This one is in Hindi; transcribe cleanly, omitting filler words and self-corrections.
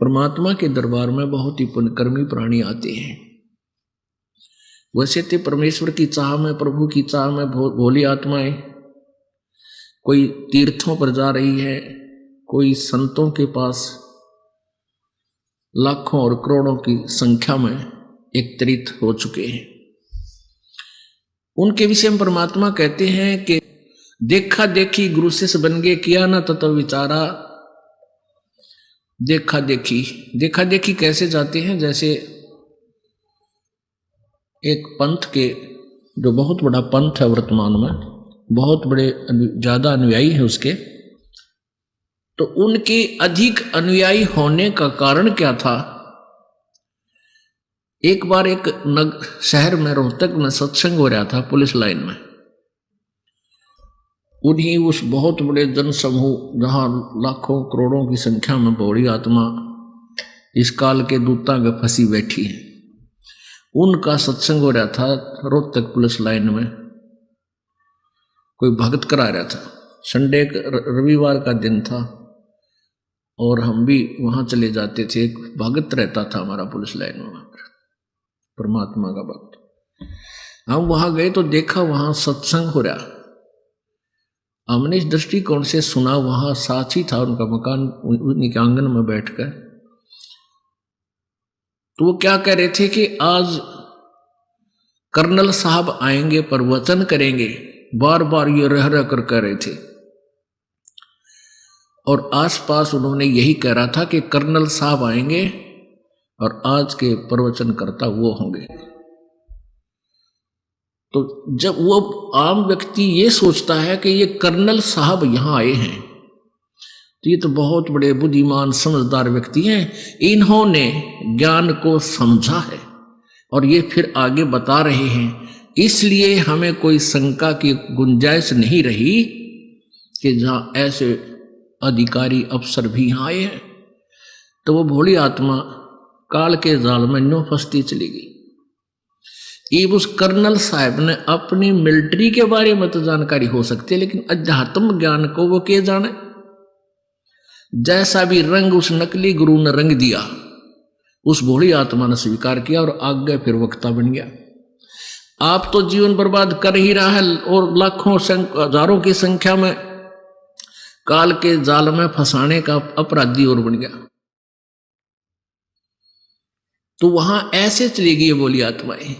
परमात्मा के दरबार में बहुत ही पुण्यकर्मी प्राणी आते हैं। वैसे तो परमेश्वर की चाह में, प्रभु की चाह में भोली आत्माएं कोई तीर्थों पर जा रही है, कोई संतों के पास लाखों और करोड़ों की संख्या में एकत्रित हो चुके हैं। उनके विषय में परमात्मा कहते हैं कि देखा देखी गुरु शिष्य बन गए, किया ना तत्व विचारा। देखा देखी कैसे जाते हैं? जैसे एक पंथ के, जो बहुत बड़ा पंथ है वर्तमान में, बहुत बड़े ज्यादा अनुयायी है उसके, तो उनके अधिक अनुयायी होने का कारण क्या था? एक बार एक शहर में, रोहतक में सत्संग हो रहा था पुलिस लाइन में। उन्हीं उस बहुत बड़े जन समूह जहां लाखों करोड़ों की संख्या में भोली आत्मा इस काल के दूतां में फंसी बैठी है, उनका सत्संग हो रहा था रोहतक पुलिस लाइन में। कोई भगत करा रहा था, संडे रविवार का दिन था और हम भी वहां चले जाते थे। एक भगत रहता था हमारा पुलिस लाइन में, परमात्मा का भक्त। हम वहां गए तो देखा वहां सत्संग हो रहा। हमने इस दृष्टिकोण से सुना, वहां साथी था उनका मकान, उन्हीं के आंगन में बैठकर। तो वो क्या कह रहे थे कि आज कर्नल साहब आएंगे, प्रवचन करेंगे, बार बार ये रह रह कर कह रहे थे। और आसपास उन्होंने यही कह रहा था कि कर्नल साहब आएंगे और आज के प्रवचनकर्ता वो होंगे। तो जब वो आम व्यक्ति ये सोचता है कि ये कर्नल साहब यहां आए हैं, तो ये तो बहुत बड़े बुद्धिमान समझदार व्यक्ति हैं, इन्होंने ज्ञान को समझा है और ये फिर आगे बता रहे हैं, इसलिए हमें कोई शंका की गुंजाइश नहीं रही कि जहां ऐसे अधिकारी अफसर भी यहां आए हैं। तो वो भोली आत्मा काल के जाल में न्यों फंसती चली गई। उस कर्नल साहब ने अपनी मिलिट्री के बारे में तो जानकारी हो सकती है, लेकिन अध्यात्म ज्ञान को वो के जाने। जैसा भी रंग उस नकली गुरु ने रंग दिया, उस भोली आत्मा ने स्वीकार किया और आगे फिर वक्ता बन गया। आप तो जीवन बर्बाद कर ही रहा है और लाखों हजारों की संख्या में काल के जाल में फंसाने का अपराधी और बन गया। तो वहां ऐसे चली गई बोली आत्माएं।